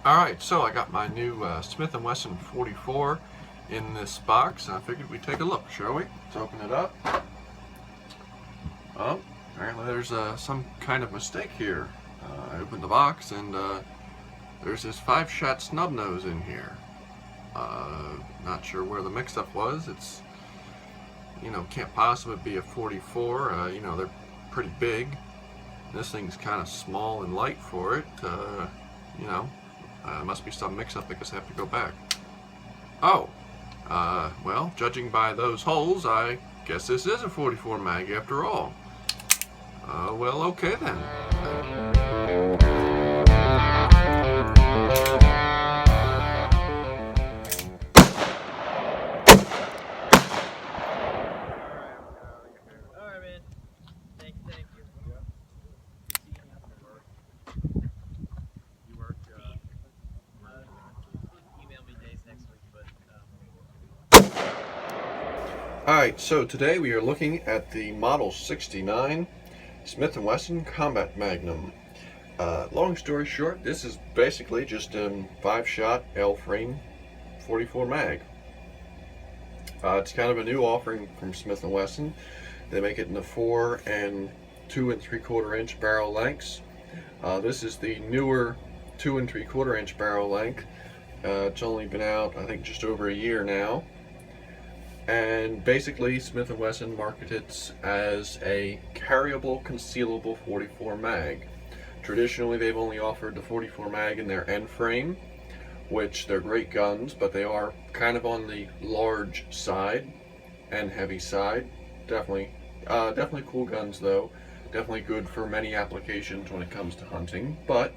Alright, so I got my new Smith Wesson 44 in this box, and I figured we'd take a look, shall we? Let's open it up. Oh, apparently there's some kind of mistake here. I opened the box, and there's this 5-shot snub nose in here. Not sure where the mix-up was. It's, can't possibly be a 44. They're pretty big. This thing's kind of small and light for it. Must be some mix-up because I have to go back. Oh, well, judging by those holes, I guess this is a 44 mag after all. Well, okay then. Alright, man. Thank you. You work, Email me days next week, but Alright, so today we are looking at the Model 69 Smith & Wesson Combat Magnum. Long story short, this is basically just a 5-shot L-frame 44 mag. It's kind of a new offering from Smith & Wesson. They make it in the 4 and 2 3/4 inch barrel lengths. This is the newer 2 3/4 inch barrel length. It's only been out, I think, just over a year now. And basically, Smith & Wesson markets it as a carryable, concealable 44 mag. Traditionally, they've only offered the 44 mag in their end frame, which they're great guns, but they are kind of on the large side and heavy side. Definitely cool guns though. Definitely good for many applications when it comes to hunting, but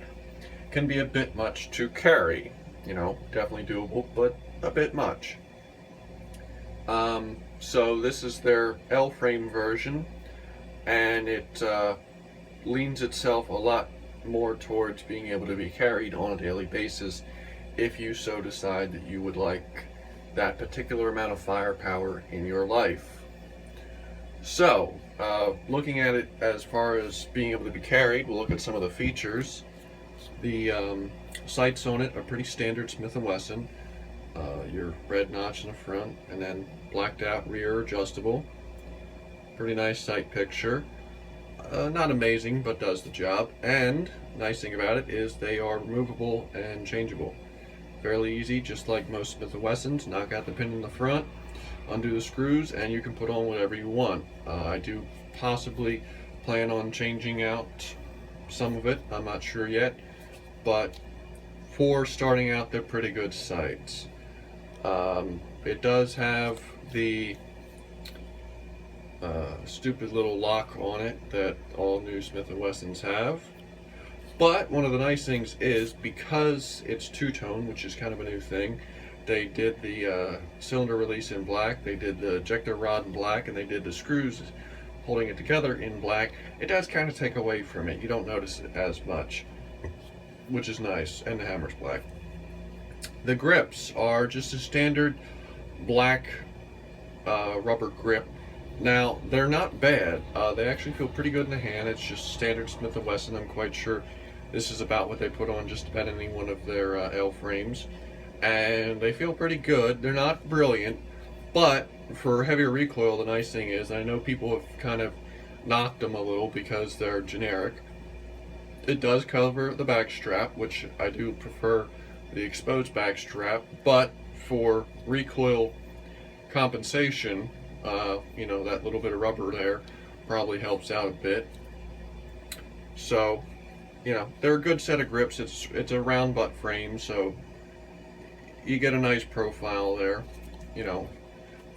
can be a bit much to carry. Definitely doable, but a bit much. So this is their L-frame version, and it leans itself a lot more towards being able to be carried on a daily basis if you so decide that you would like that particular amount of firepower in your life. So, looking at it as far as being able to be carried, we'll look at some of the features. The sights on it are pretty standard Smith & Wesson. Your red notch in the front, and then blacked out rear adjustable. Pretty nice sight picture. Not amazing, but does the job. And nice thing about it is they are removable and changeable. Fairly easy, just like most Smith & Wessons. Knock out the pin in the front, undo the screws, and you can put on whatever you want. I do possibly plan on changing out some of it. I'm not sure yet, but for starting out, they're pretty good sights. It does have the stupid little lock on it that all new Smith & Wessons have. But one of the nice things is, because it's two-tone, which is kind of a new thing, they did the cylinder release in black, they did the ejector rod in black, and they did the screws holding it together in black. It does kind of take away from it. You don't notice it as much, which is nice, and the hammer's black. The grips are just a standard black rubber grip. Now, they're not bad. They actually feel pretty good in the hand. It's just standard Smith & Wesson. I'm quite sure this is about what they put on just about any one of their L frames. And they feel pretty good. They're not brilliant, but for heavier recoil, the nice thing is, I know people have kind of knocked them a little because they're generic. It does cover the back strap, which I do prefer the exposed back strap, but for recoil compensation, that little bit of rubber there probably helps out a bit. So, they're a good set of grips. It's a round butt frame, so you get a nice profile there,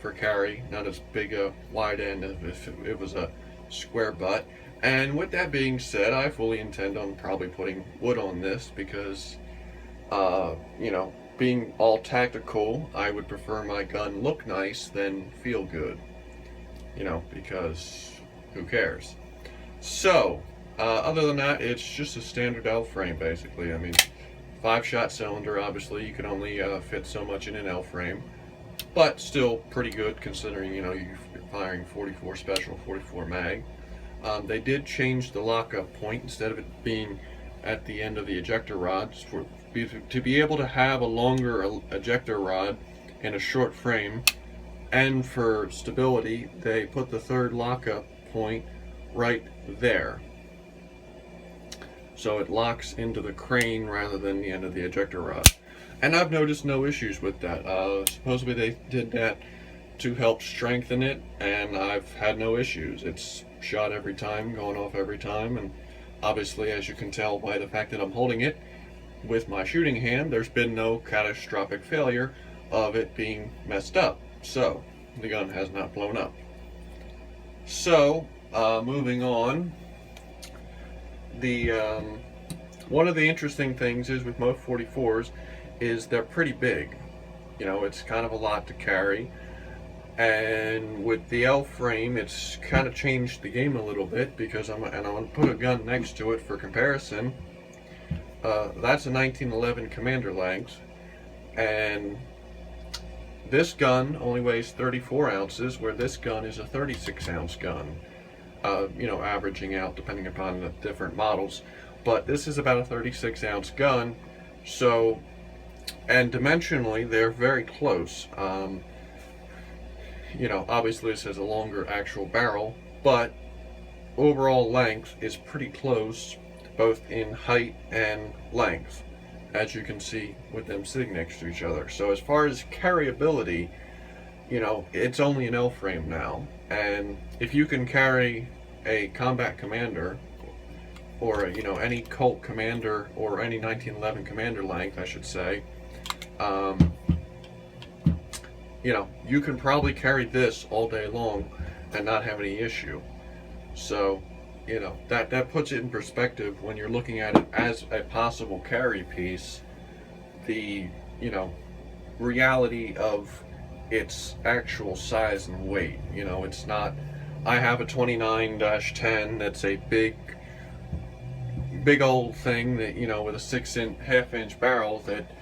for carry. Not as big a wide end as if it was a square butt. And with that being said, I fully intend on probably putting wood on this because being all tactical, I would prefer my gun look nice than feel good. Because who cares? So, other than that, it's just a standard L frame basically. 5-shot cylinder, obviously, you can only fit so much in an L frame, but still pretty good considering, you're firing 44 special, 44 mag. They did change the lockup point. Instead of it being at the end of the ejector rod, to be able to have a longer ejector rod in a short frame, and for stability, they put the third lockup point right there. So it locks into the crane rather than the end of the ejector rod. And I've noticed no issues with that. Supposedly they did that to help strengthen it, and I've had no issues. It's shot every time, going off every time, and obviously, as you can tell by the fact that I'm holding it with my shooting hand, there's been no catastrophic failure of it being messed up. So, the gun has not blown up. So, moving on, one of the interesting things is with most 44s is they're pretty big. You know, it's kind of a lot to carry. And with the L frame, it's kind of changed the game a little bit, because I'm going to put a gun next to it for comparison. That's a 1911 Commander length, and this gun only weighs 34 ounces, where this gun is a 36-ounce gun. You know, averaging out depending upon the different models, but this is about a 36-ounce gun. So, and dimensionally, they're very close. You know, obviously this has a longer actual barrel, but overall length is pretty close, both in height and length, as you can see with them sitting next to each other. So as far as carryability, you know, it's only an L frame now, and if you can carry a Combat Commander, or you know, any Colt Commander, or any 1911 Commander length, I should say, you know, you can probably carry this all day long and not have any issue. So, you know, that puts it in perspective when you're looking at it as a possible carry piece, the, you know, reality of its actual size and weight. You know, it's not, I have a 29-10 that's a big old thing that, you know, with a half-inch barrel, that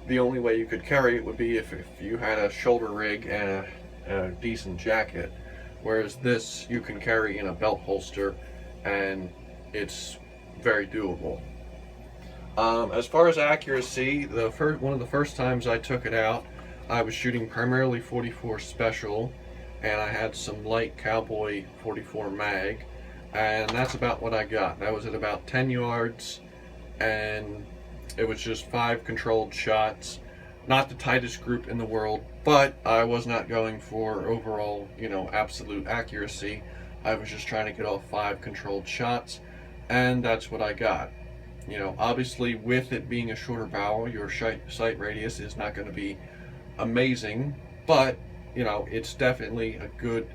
the only way you could carry it would be if you had a shoulder rig and a decent jacket, whereas this you can carry in a belt holster, and it's very doable. As far as accuracy, one of the first times I took it out, I was shooting primarily 44 special, and I had some light cowboy 44 mag, and that's about what I got. That was at about 10 yards, and it was just 5 controlled shots. Not the tightest group in the world, but I was not going for overall, you know, absolute accuracy. I was just trying to get off 5 controlled shots, and that's what I got. You know, obviously with it being a shorter barrel, your sight radius is not going to be amazing, but, you know, it's definitely a good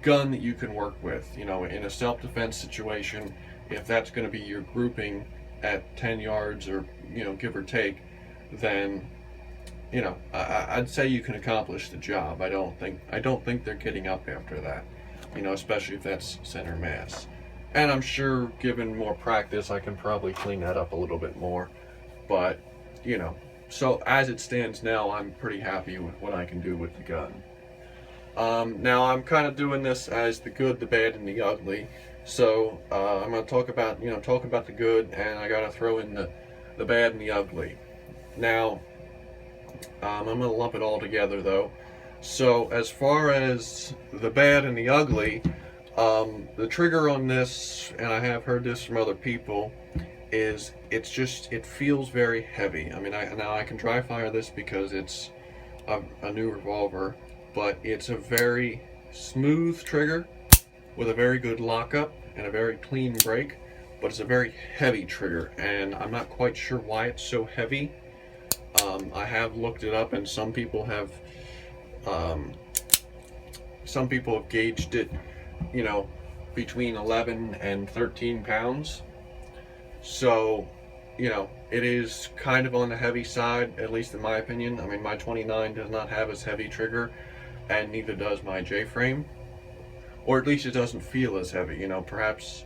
gun that you can work with. You know, in a self-defense situation, if that's going to be your grouping at 10 yards, or, you know, give or take, then, you know, I'd say you can accomplish the job. I don't think they're getting up after that, you know, especially if that's center mass. And I'm sure, given more practice, I can probably clean that up a little bit more. But, you know, so as it stands now, I'm pretty happy with what I can do with the gun. Now I'm kind of doing this as the good, the bad, and the ugly. So I'm going to talk about the good, and I got to throw in the bad and the ugly. Now, I'm going to lump it all together though. So as far as the bad and the ugly, the trigger on this, and I have heard this from other people, is it feels very heavy. I mean, now I can dry fire this because it's a new revolver, but it's a very smooth trigger with a very good lockup and a very clean break, but it's a very heavy trigger, and I'm not quite sure why it's so heavy. I have looked it up, and some people have gauged it, you know, between 11 and 13 pounds. So, you know, it is kind of on the heavy side, at least in my opinion. I mean, my 29 does not have as heavy trigger, and neither does my J-frame, or at least it doesn't feel as heavy. You know, perhaps,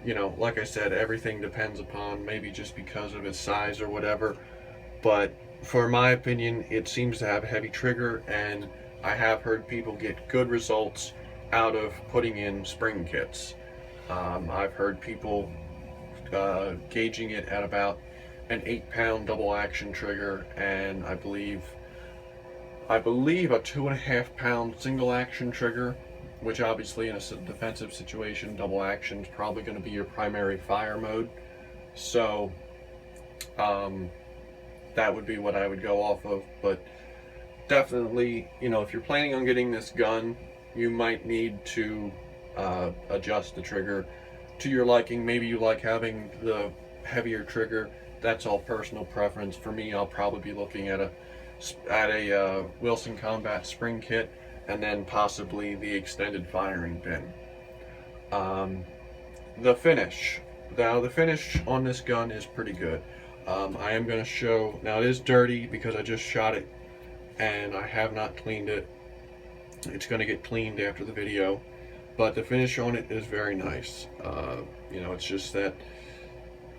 you know, like I said, everything depends upon, maybe just because of its size or whatever, but for my opinion, it seems to have a heavy trigger, and I have heard people get good results out of putting in spring kits. I've heard people gauging it at about an 8-pound double action trigger, and I believe a 2.5-pound single action trigger, which obviously in a defensive situation, double action is probably going to be your primary fire mode. So that would be what I would go off of. But definitely, if you're planning on getting this gun, you might need to adjust the trigger to your liking. Maybe you like having the heavier trigger. That's all personal preference. For me, I'll probably be looking at a Wilson Combat spring kit, and then possibly the extended firing pin. The finish. Now, the finish on this gun is pretty good. I am going to show, now it is dirty because I just shot it and I have not cleaned it. It's going to get cleaned after the video, but the finish on it is very nice. It's just that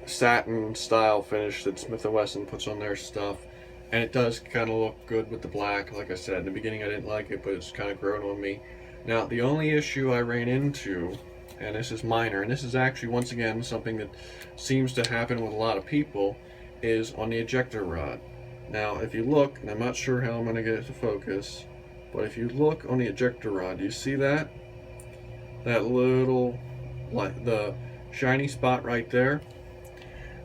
satin style finish that Smith Wesson puts on their stuff, and it does kind of look good with the black. Like I said, in the beginning I didn't like it, but it's kind of grown on me. Now, the only issue I ran into, and this is minor, and this is actually, once again, something that seems to happen with a lot of people, is on the ejector rod. Now, if you look, and I'm not sure how I'm going to get it to focus, but if you look on the ejector rod, do you see that? That little, like the shiny spot right there?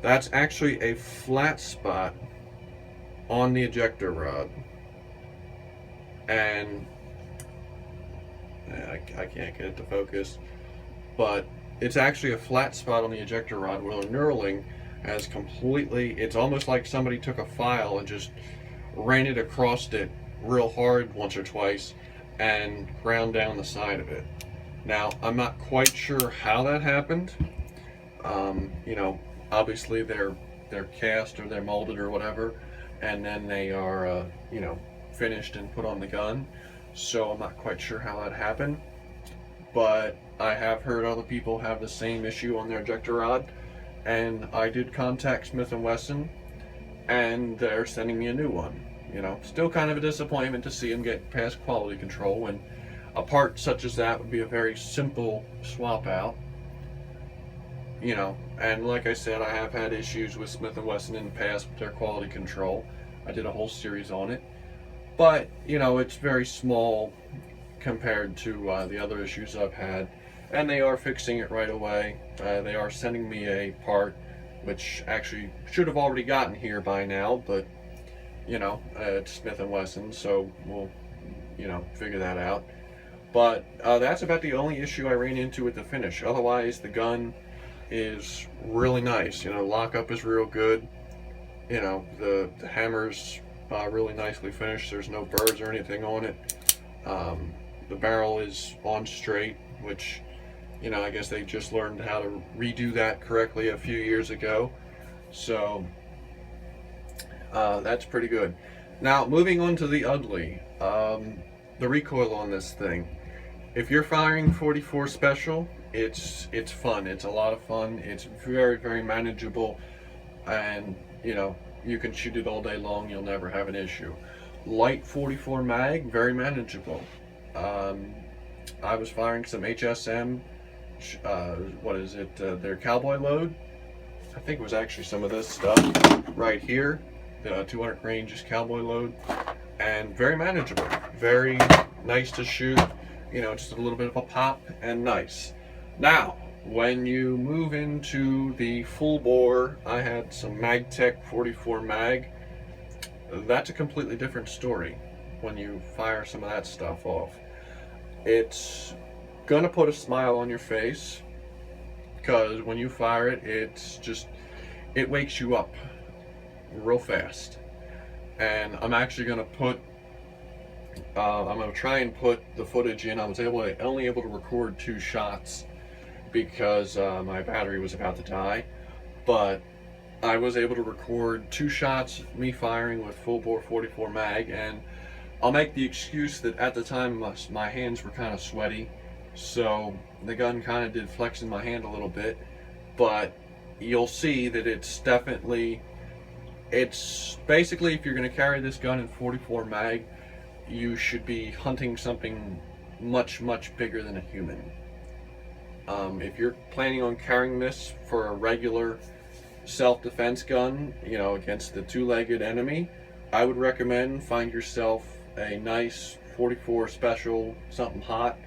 That's actually a flat spot on the ejector rod. And I can't get it to focus, but it's actually a flat spot on the ejector rod where the knurling has completely, it's almost like somebody took a file and just ran it across it real hard once or twice and ground down the side of it. Now, I'm not quite sure how that happened. Obviously they're cast or they're molded or whatever, and then they are, finished and put on the gun. So I'm not quite sure how that happened, but I have heard other people have the same issue on their ejector rod, and I did contact Smith Wesson, and they're sending me a new one. Still kind of a disappointment to see them get past quality control when a part such as that would be a very simple swap out. And like I said, I have had issues with Smith & Wesson in the past with their quality control. I did a whole series on it. But, it's very small compared to the other issues I've had. And they are fixing it right away. They are sending me a part, which actually should have already gotten here by now, but, it's Smith & Wesson, so we'll, figure that out. But that's about the only issue I ran into with the finish. Otherwise, the gun is really nice. Lockup is real good. The hammer's really nicely finished. There's no burrs or anything on it. The barrel is on straight, which, I guess they just learned how to redo that correctly a few years ago. So that's pretty good. Now, moving on to the ugly. The recoil on this thing. If you're firing 44 special, it's fun. It's a lot of fun. It's very, very manageable, and you can shoot it all day long. You'll never have an issue. Light 44 mag, very manageable. I was firing some HSM. Their cowboy load. I think it was actually some of this stuff right here. The 200 range is cowboy load, and very manageable. Very nice to shoot. Just a little bit of a pop and nice. Now, when you move into the full bore, I had some MagTech 44 mag. That's a completely different story when you fire some of that stuff off. It's gonna put a smile on your face, because when you fire it, it wakes you up real fast. And I'm actually gonna I'm gonna try and put the footage in. I was only able to record 2 shots because my battery was about to die, but I was able to record 2 shots, me firing with full bore 44 mag, and I'll make the excuse that at the time my hands were kind of sweaty, so the gun kind of did flex in my hand a little bit, but you'll see that it's basically, if you're going to carry this gun in 44 mag, you should be hunting something much, much bigger than a human. If you're planning on carrying this for a regular self-defense gun, against the two-legged enemy, I would recommend find yourself a nice 44 special something hot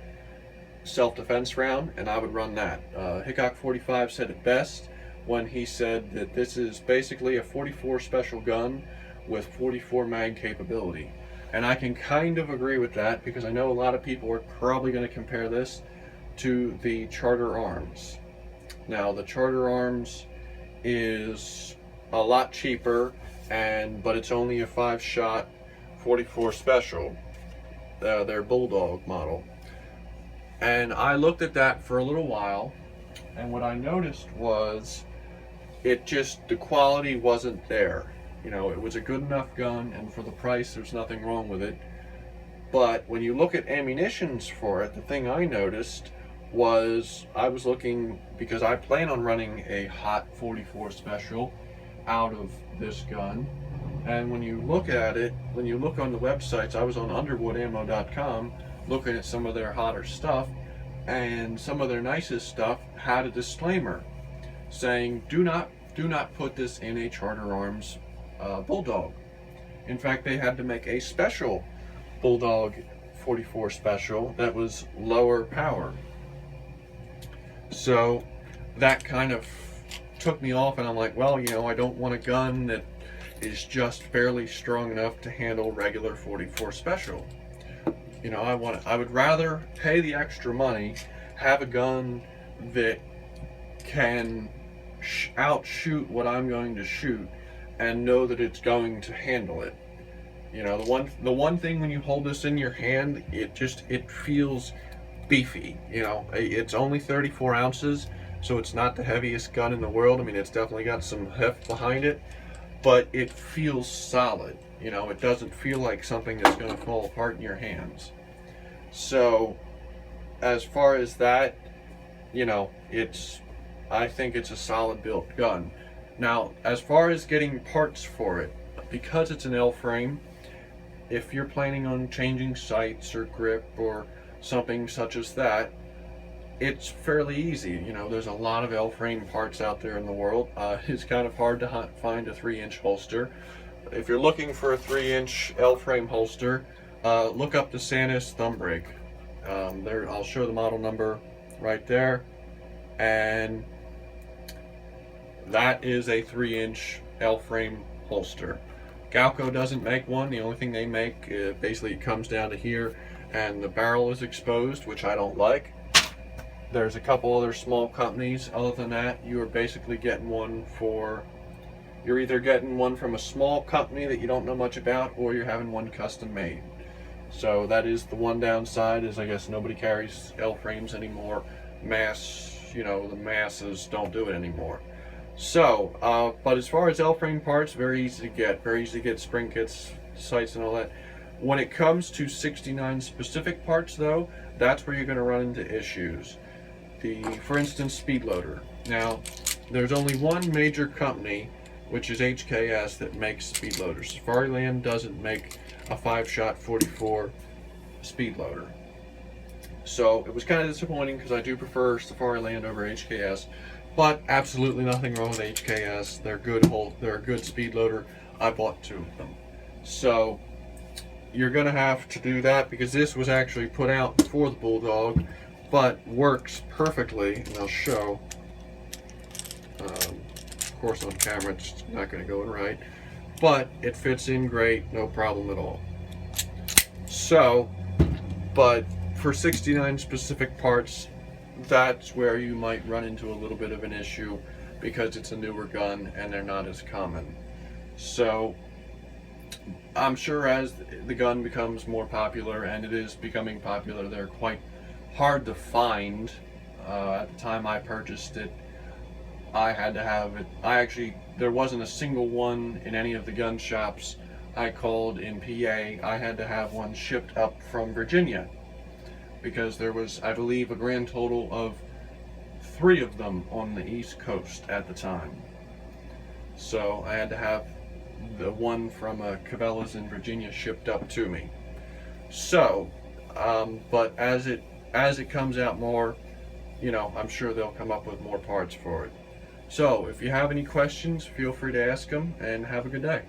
self-defense round, and I would run that. Hickok 45 said it best when he said that this is basically a 44 special gun with 44 mag capability. And I can kind of agree with that, because I know a lot of people are probably going to compare this to the Charter Arms. Now, the Charter Arms is a lot cheaper, but it's only a 5-shot 44 special, their Bulldog model. And I looked at that for a little while, and what I noticed was the quality wasn't there. It was a good enough gun, and for the price, there's nothing wrong with it. But when you look at ammunitions for it, the thing I noticed was, I was looking, because I plan on running a hot 44 special out of this gun. And when you look at it, when you look on the websites, I was on underwoodammo.com looking at some of their hotter stuff, and some of their nicest stuff had a disclaimer saying, do not put this in a Charter Arms Bulldog. In fact, they had to make a special Bulldog 44 special that was lower power. So that kind of took me off, and I'm like, well, I don't want a gun that is just barely strong enough to handle regular 44 special. I would rather pay the extra money, have a gun that can outshoot what I'm going to shoot, and know that it's going to handle it. The one thing when you hold this in your hand, it feels beefy. It's only 34 ounces, so it's not the heaviest gun in the world. I mean, it's definitely got some heft behind it, but it feels solid. It doesn't feel like something that's going to fall apart in your hands. So as far as that, I think it's a solid built gun. Now, as far as getting parts for it, because it's an L-frame, if you're planning on changing sights or grip or something such as that, it's fairly easy. There's a lot of L-frame parts out there in the world. It's kind of hard to find a 3-inch holster. If you're looking for a 3-inch L-frame holster, look up the Sanus thumb brake. I'll show the model number right there, and that is a 3-inch L-frame holster. Galco doesn't make one. The only thing they make, basically it comes down to here, and the barrel is exposed, which I don't like. There's a couple other small companies. Other than that, you are basically getting one you're either getting one from a small company that you don't know much about, or you're having one custom made. So that is the one downside, is I guess nobody carries L-frames anymore. The masses don't do it anymore. So, but as far as L-frame parts, very easy to get spring kits, sights, and all that. When it comes to 69 specific parts, though, that's where you're going to run into issues. For instance, speed loader. Now, there's only one major company, which is HKS, that makes speed loaders. Safariland doesn't make a 5-shot 44 speed loader. So it was kind of disappointing, because I do prefer Safariland over HKS, but absolutely nothing wrong with HKS. They're a good speed loader. I bought 2 of them. So you're going to have to do that, because this was actually put out for the Bulldog, but works perfectly, and I'll show. Of course, on camera it's not going to go in right, but it fits in great, no problem at all. So, but for 69 specific parts, that's where you might run into a little bit of an issue, because it's a newer gun and they're not as common. So I'm sure as the gun becomes more popular, and it is becoming popular, they're quite hard to find. At the time I purchased it, I had to have it. There wasn't a single one in any of the gun shops I called in PA. I had to have one shipped up from Virginia, because there was, I believe, a grand total of 3 of them on the East Coast at the time. So I had to have the one from Cabela's in Virginia shipped up to me. So, but as it comes out more, I'm sure they'll come up with more parts for it. So if you have any questions, feel free to ask them, and have a good day.